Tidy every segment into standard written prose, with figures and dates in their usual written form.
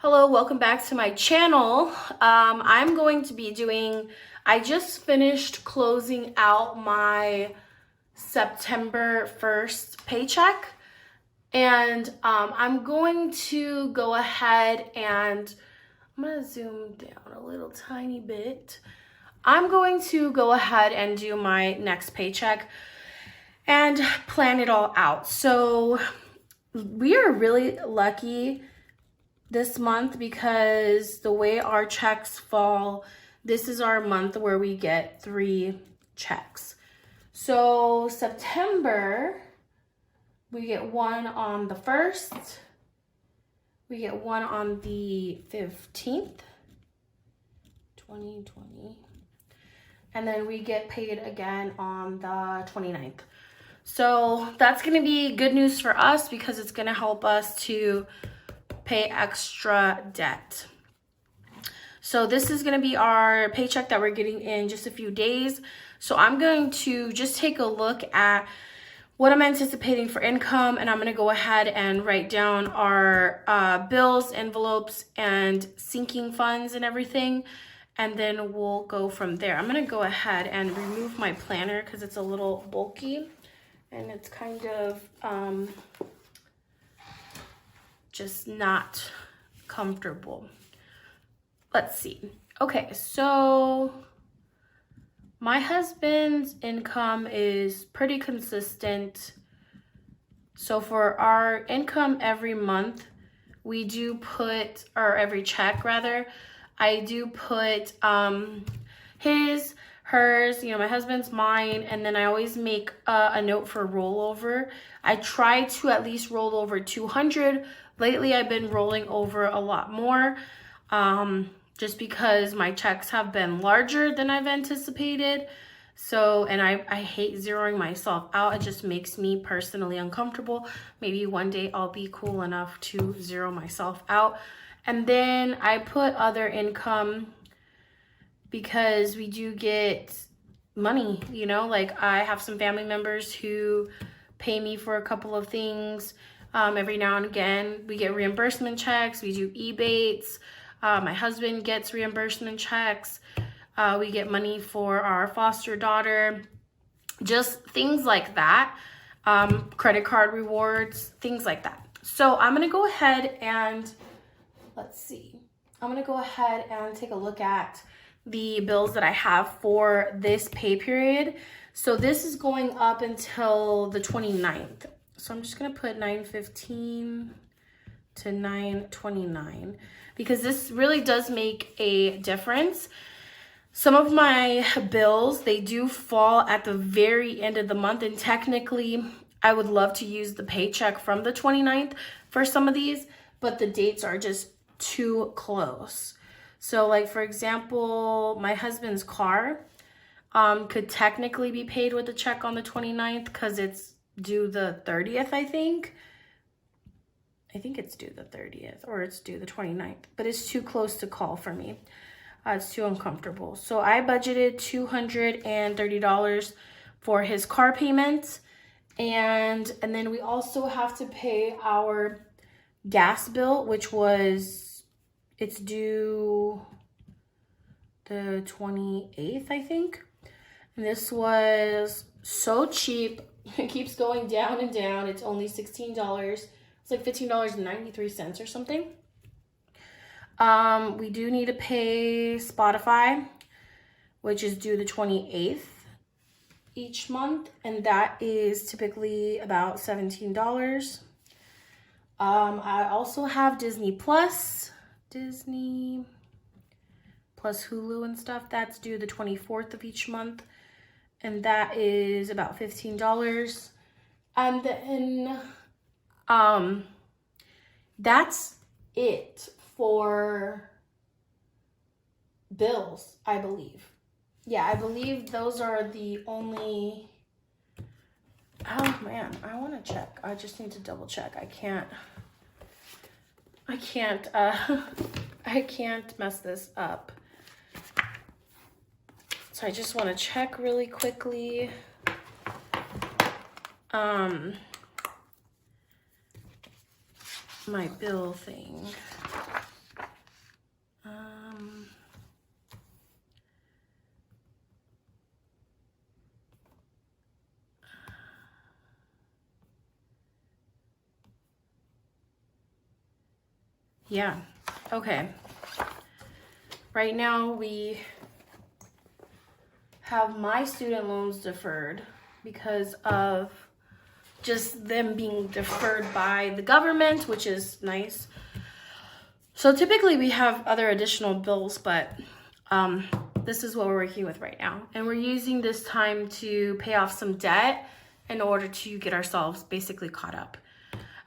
Hello, welcome back to my channel. I'm going to be doing, I just finished closing out my September 1st paycheck, and I'm going to go ahead and I'm going to zoom down a little tiny bit. I'm going to go ahead and do my next paycheck and plan it all out. So we are really lucky this month because the way our checks fall, this is our month where we get 3 checks. So September, we get one on the 1st, we get one on the 15th, 2020, and then we get paid again on the 29th. So that's gonna be good news for us because it's gonna help us to pay extra debt. So this is going to be our paycheck that we're getting in just a few days. So I'm going to just take a look at what I'm anticipating for income, and I'm going to go ahead and write down our bills, envelopes, and sinking funds and everything, and then we'll go from there. I'm going to go ahead and remove my planner because it's a little bulky and it's kind of just not comfortable. Let's see. Okay, so my husband's income is pretty consistent. So for our income every month, we do put, or every check rather, I do put his, hers, my husband's, mine, and then I always make a note for rollover. I try to at least roll over 200. Lately, I've been rolling over a lot more just because my checks have been larger than I've anticipated. So, and I hate zeroing myself out. It just makes me personally uncomfortable. Maybe one day I'll be cool enough to zero myself out. And then I put other income because we do get money, like I have some family members who pay me for a couple of things. Every now and again, we get reimbursement checks. We do Ebates. My husband gets reimbursement checks. We get money for our foster daughter. Just things like that. Credit card rewards, things like that. So I'm going to go ahead and, let's see. I'm going to go ahead and take a look at the bills that I have for this pay period. So this is going up until the 29th. So I'm just going to put 9/15 to 9/29 because this really does make a difference. Some of my bills, they do fall at the very end of the month, and technically I would love to use the paycheck from the 29th for some of these, but the dates are just too close. So like, for example, my husband's car could technically be paid with a check on the 29th because it's due the 30th, I think it's due the 30th or it's due the 29th, but it's too close to call for me. It's too uncomfortable. So I budgeted $230 for his car payment, and then we also have to pay our gas bill, which it's due the 28th, I think. And this was so cheap. It keeps going down and down. It's only $16. It's like $15.93 or something. We do need to pay Spotify, which is due the 28th each month, and that is typically about $17. I also have Disney Plus Hulu and stuff. That's due the 24th of each month, and that is about $15. And then that's it for bills, I believe. Yeah, I believe those are the only. Oh man, I want to check. I just need to double check. I can't mess this up. So I just want to check really quickly. My bill thing. yeah. Okay. Right now we have my student loans deferred because of just them being deferred by the government, which is nice. So typically we have other additional bills, but this is what we're working with right now. And we're using this time to pay off some debt in order to get ourselves basically caught up.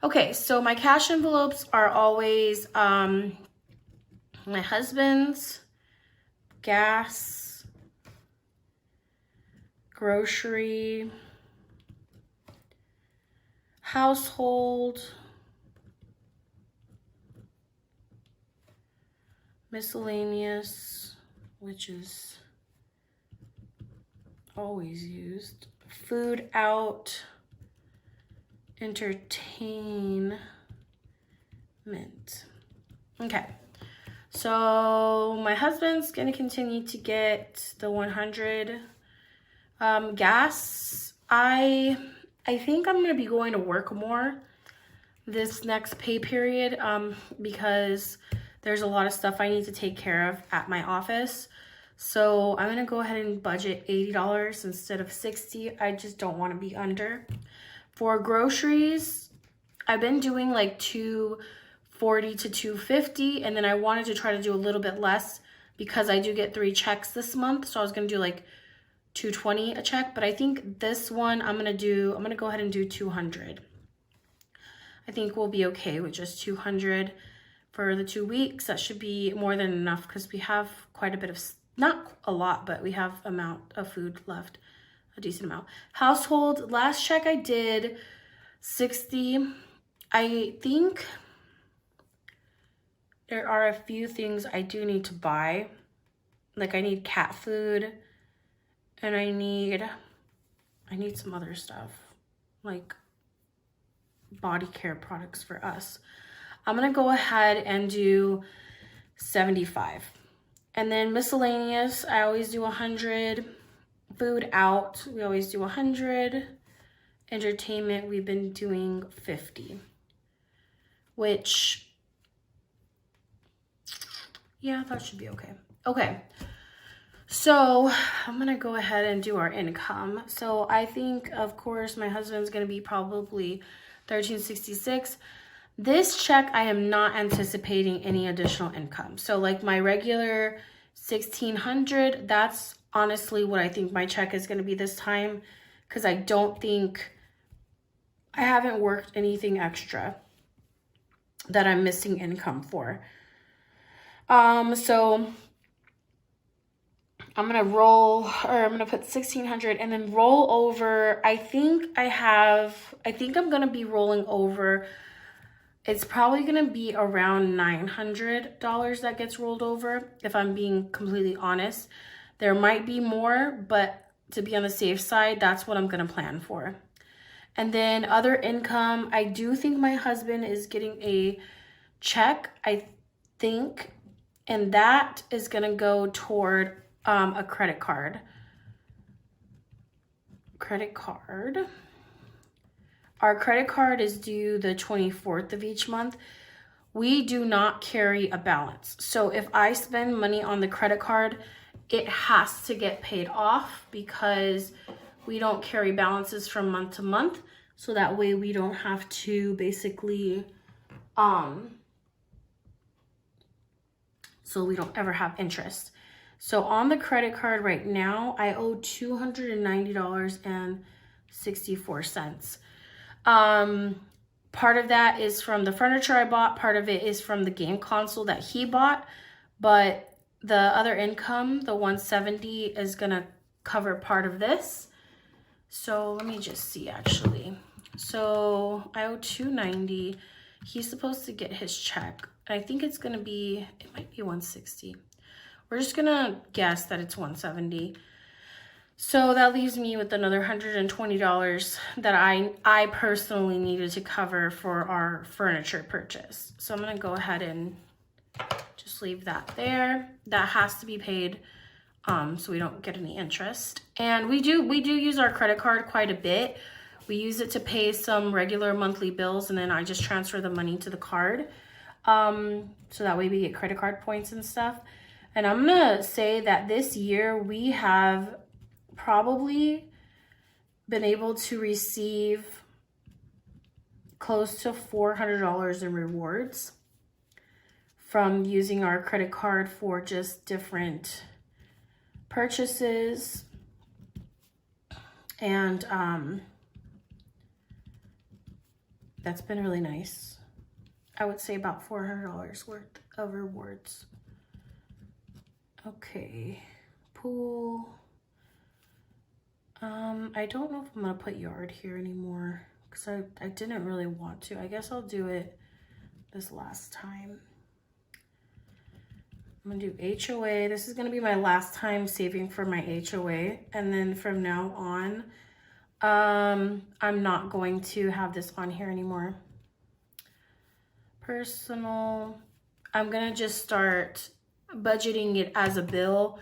Okay, so my cash envelopes are always my husband's, gas, grocery, household, miscellaneous, which is always used, food out, entertainment. Okay, so my husband's gonna continue to get the 100. Gas, I think I'm gonna be going to work more this next pay period because there's a lot of stuff I need to take care of at my office. So I'm gonna go ahead and budget $80 instead of $60. I just don't want to be under. For groceries, I've been doing like $240 to $250, and then I wanted to try to do a little bit less because I do get 3 checks this month. So I was gonna do like $220 a check, but I think this one I'm gonna go ahead and do $200. I think we'll be okay with just $200 for the 2 weeks. That should be more than enough because we have quite a bit of, not a lot, but we have amount of food left, a decent amount. Household, last check I did $60. I think there are a few things I do need to buy. Like I need cat food and I need some other stuff like body care products for us. I'm gonna go ahead and do 75. And then miscellaneous, I always do 100. Food out, we always do 100. Entertainment, we've been doing 50. Which, yeah, that should be okay. Okay, so I'm gonna go ahead and do our income. So I think, of course, my husband's gonna be probably $1,366. This check, I am not anticipating any additional income. So like my regular $1,600, that's honestly what I think my check is going to be this time, because I don't think, I haven't worked anything extra that I'm missing income for. So I'm going to put 1,600 and then roll over. I think I'm going to be rolling over. It's probably going to be around $900 that gets rolled over, if I'm being completely honest. There might be more, but to be on the safe side, that's what I'm going to plan for. And then other income, I do think my husband is getting a check, I think, and that is going to go toward a credit card. Our credit card is due the 24th of each month. We do not carry a balance. So if I spend money on the credit card, it has to get paid off because we don't carry balances from month to month. So that way we don't have to basically, so we don't ever have interest. So on the credit card right now, I owe $290.64. Part of that is from the furniture I bought. Part of it is from the game console that he bought. But the other income, the 170, is gonna cover part of this. So let me just see actually. So I owe $290. He's supposed to get his check. I think it's gonna be, it might be 160. We're just gonna guess that it's 170. So that leaves me with another $120 that I personally needed to cover for our furniture purchase. So I'm gonna go ahead and just leave that there. That has to be paid so we don't get any interest. And we do use our credit card quite a bit. We use it to pay some regular monthly bills and then I just transfer the money to the card. So that way we get credit card points and stuff. And I'm gonna say that this year we have probably been able to receive close to $400 in rewards from using our credit card for just different purchases. And that's been really nice. I would say about $400 worth of rewards. Okay, pool. I don't know if I'm gonna put yard here anymore because I didn't really want to. I guess I'll do it this last time. I'm gonna do HOA. This is gonna be my last time saving for my HOA. And then from now on, I'm not going to have this on here anymore. Personal, I'm gonna just start budgeting it as a bill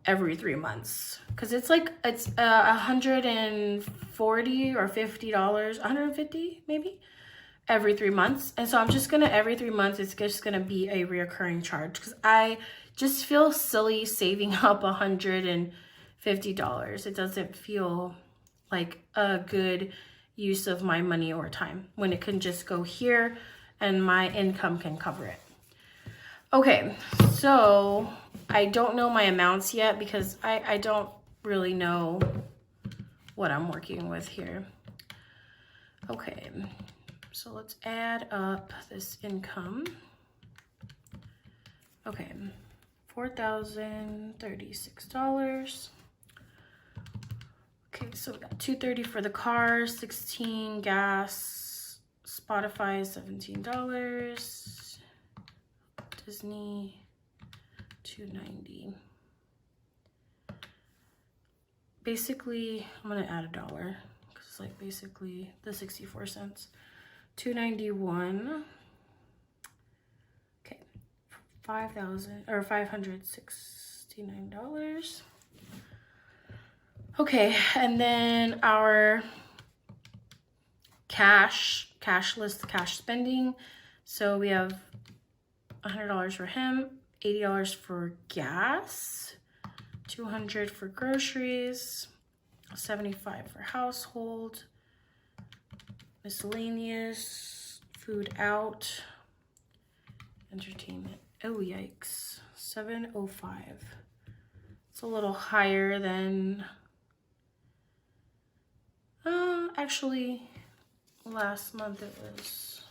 every 3 months. Cause it's like, it's $140 or $50, 150 maybe, every 3 months. And so I'm just gonna, every 3 months, it's just gonna be a reoccurring charge. Cause I just feel silly saving up $150. It doesn't feel like a good use of my money or time when it can just go here and my income can cover it. Okay, so I don't know my amounts yet because I don't really know what I'm working with here. Okay, so let's add up this income. Okay, $4,036. Okay, so we got $230 for the car, $16 gas, Spotify $17, Disney $290. Basically, I'm gonna add $1 because it's like basically the 64 cents. $291. Okay, $569. Okay, and then our cash spending. So we have $100 for him, $80 for gas, $200 for groceries, $75 for household, miscellaneous, food out, entertainment. Oh, yikes, $705. It's a little higher than, actually, last month it was,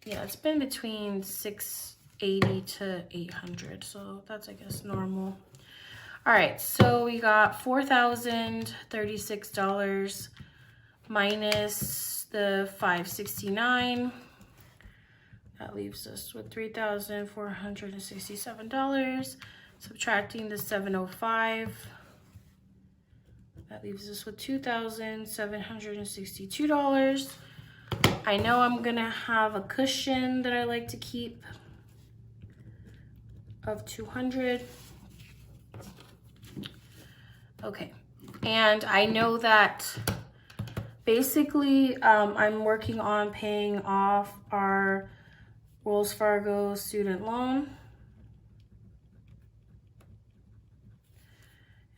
yeah, it's been between $680 to $800, so that's, I guess, normal. All right, so we got $4,036 minus the $569. That leaves us with $3,467. Subtracting the $705. That leaves us with $2,762. I know I'm gonna have a cushion that I like to keep of $200. Okay, and I know that basically I'm working on paying off our Wells Fargo student loan.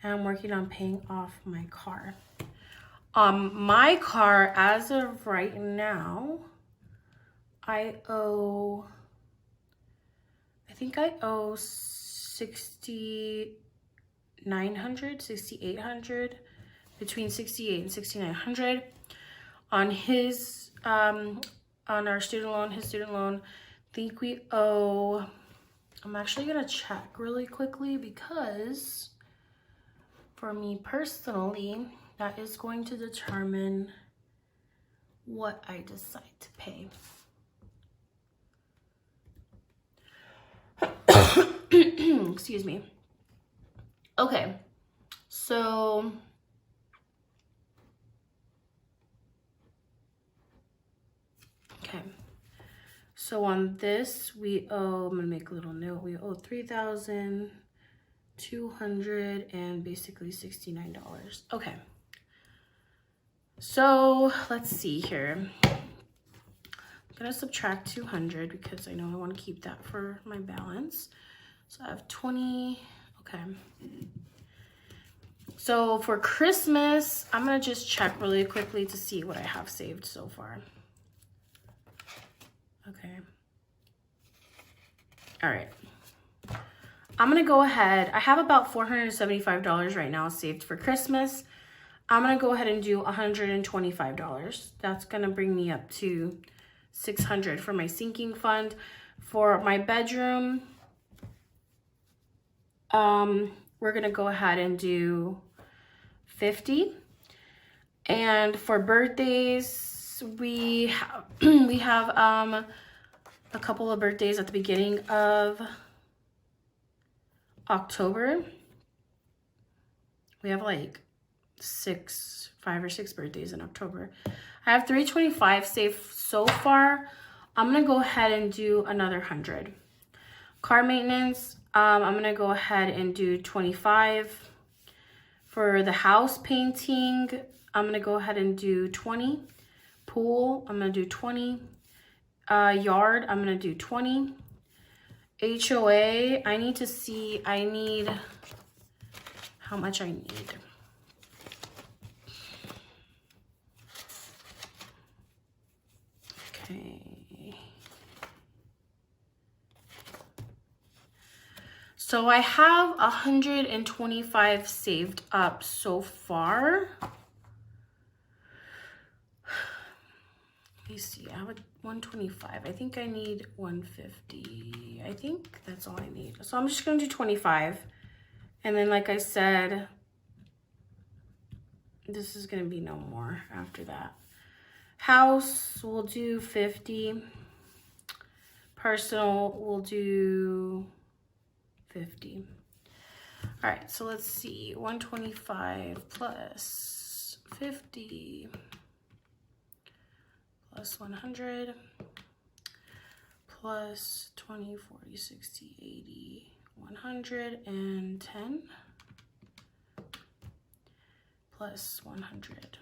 And I'm working on paying off my car. My car, as of right now, I think I owe $6,800, between $6,800 and $6,900 on his, on our student loan, his student loan. I think we owe, I'm actually gonna check really quickly because for me personally, that is going to determine what I decide to pay. Excuse me. Okay, so so on this we owe, I'm gonna make a little note, we owe $3,200 and basically $69. Okay, so let's see here. gonna subtract 200 because I know I want to keep that for my balance. So I have 20. Okay. So for Christmas, I'm gonna just check really quickly to see what I have saved so far. Okay. All right. I'm gonna go ahead. I have about $475 right now saved for Christmas. I'm gonna go ahead and do $125. That's gonna bring me up to $600 for my sinking fund. For my bedroom, we're gonna go ahead and do $50. And for birthdays, we have a couple of birthdays at the beginning of October. We have like 5 or 6 birthdays in October. I have $325 saved so far. I'm gonna go ahead and do another $100. Car maintenance, I'm gonna go ahead and do $25. For the house painting, I'm gonna go ahead and do $20. Pool, I'm gonna do $20. Yard, I'm gonna do $20. HOA, I need how much I need. Okay. So I have 125 saved up so far. Let me see, I have a 125. I think I need 150. I think that's all I need. So I'm just gonna do 25. And then like I said, this is gonna be no more after that. House, we'll do 50. Personal, we'll do 50. All right, so let's see, 125 plus 50 plus 100 plus 20, 40, 60, 80, 110 plus 100.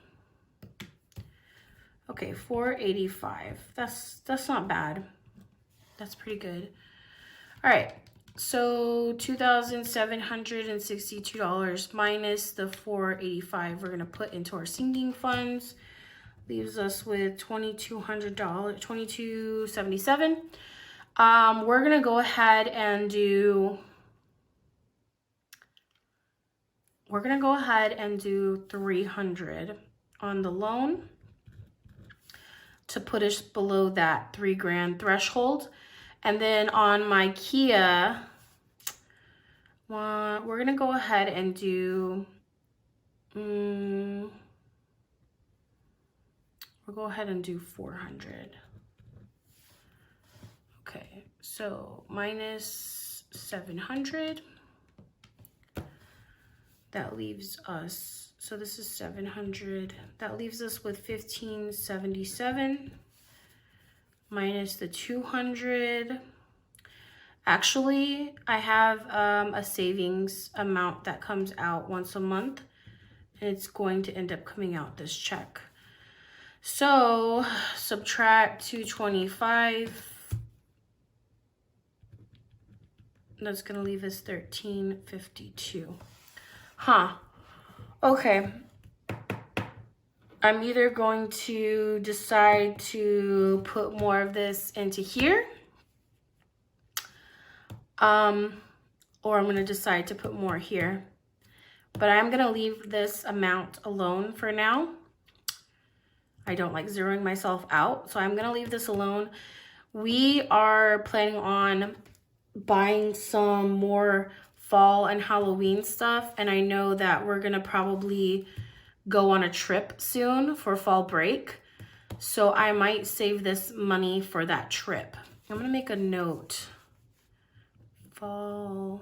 Okay, 485. That's not bad. That's pretty good. All right, so $2,762 minus the 485 we're gonna put into our sinking funds. Leaves us with $2,200, $2,277. We're gonna go ahead and do 300 on the loan to put us below that $3,000 threshold. And then on my Kia, we're gonna go ahead and do, we'll go ahead and do 400. Okay, so minus 700. That leaves us, so this is 700. That leaves us with 1,577 minus the 200. Actually, I have a savings amount that comes out once a month, and it's going to end up coming out this check. So subtract 225. That's gonna leave us 1,352. Huh. Okay. I'm either going to decide to put more of this into here, or I'm gonna decide to put more here. But I'm gonna leave this amount alone for now. I don't like zeroing myself out, so I'm gonna leave this alone. We are planning on buying some more fall and Halloween stuff, and I know that we're gonna probably go on a trip soon for fall break, so I might save this money for that trip. I'm gonna make a note. Fall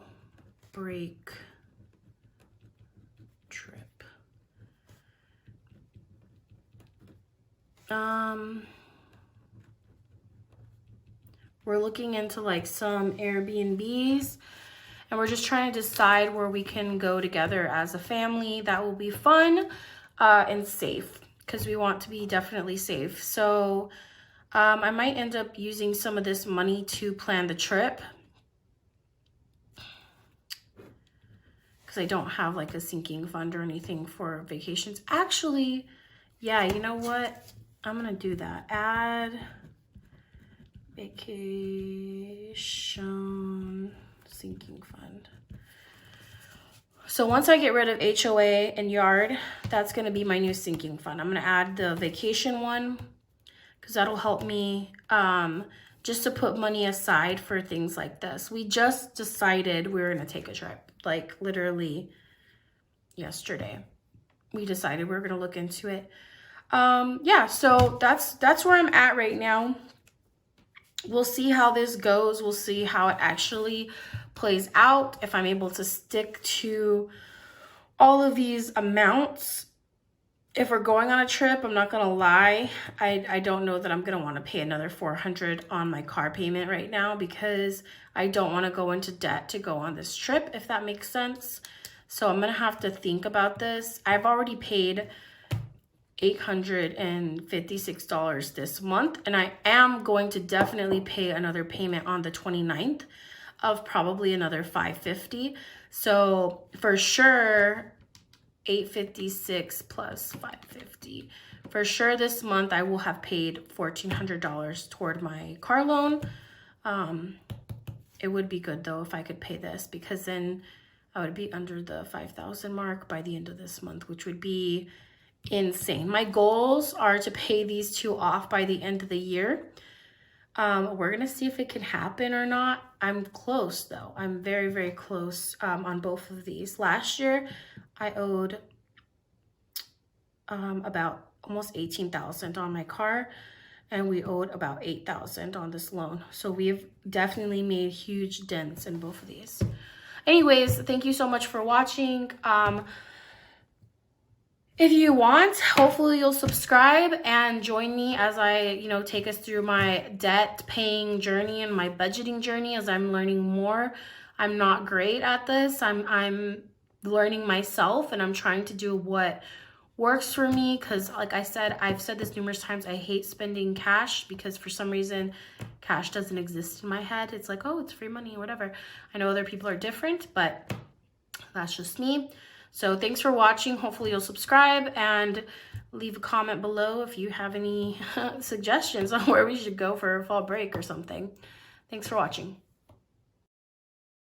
break trip. We're looking into like some Airbnbs, and we're just trying to decide where we can go together as a family. That will be fun and safe, because we want to be definitely safe. So I might end up using some of this money to plan the trip, because I don't have like a sinking fund or anything for vacations. Actually, yeah, you know what? I'm gonna do that. Add vacation sinking fund. So once I get rid of HOA and yard, that's gonna be my new sinking fund. I'm gonna add the vacation one, because that'll help me just to put money aside for things like this. We just decided we were gonna take a trip, like literally yesterday. We decided we were gonna look into it. Yeah, so that's where I'm at right now. We'll see how this goes. We'll see how it actually plays out, if I'm able to stick to all of these amounts. If we're going on a trip, I'm not gonna lie, I don't know that I'm gonna want to pay another $400 on my car payment right now, because I don't want to go into debt to go on this trip, if that makes sense. So I'm gonna have to think about this. I've already paid $856 this month, and I am going to definitely pay another payment on the 29th of probably another $550. So for sure, $856 plus $550. For sure this month I will have paid $1,400 toward my car loan. It would be good though if I could pay this, because then I would be under the 5,000 mark by the end of this month, which would be insane. My goals are to pay these two off by the end of the year. We're gonna see if it can happen or not. I'm close though. I'm very, very close on both of these. Last year I owed about almost $18,000 on my car, and we owed about $8,000 on this loan. So we've definitely made huge dents in both of these. Anyways, thank you so much for watching. If you want, hopefully you'll subscribe and join me as I, take us through my debt paying journey and my budgeting journey as I'm learning more. I'm not great at this. I'm learning myself, and I'm trying to do what works for me, because like I said, I've said this numerous times, I hate spending cash, because for some reason cash doesn't exist in my head. It's like, oh, it's free money, whatever. I know other people are different, but that's just me. So thanks for watching. Hopefully you'll subscribe and leave a comment below if you have any suggestions on where we should go for a fall break or something. Thanks for watching.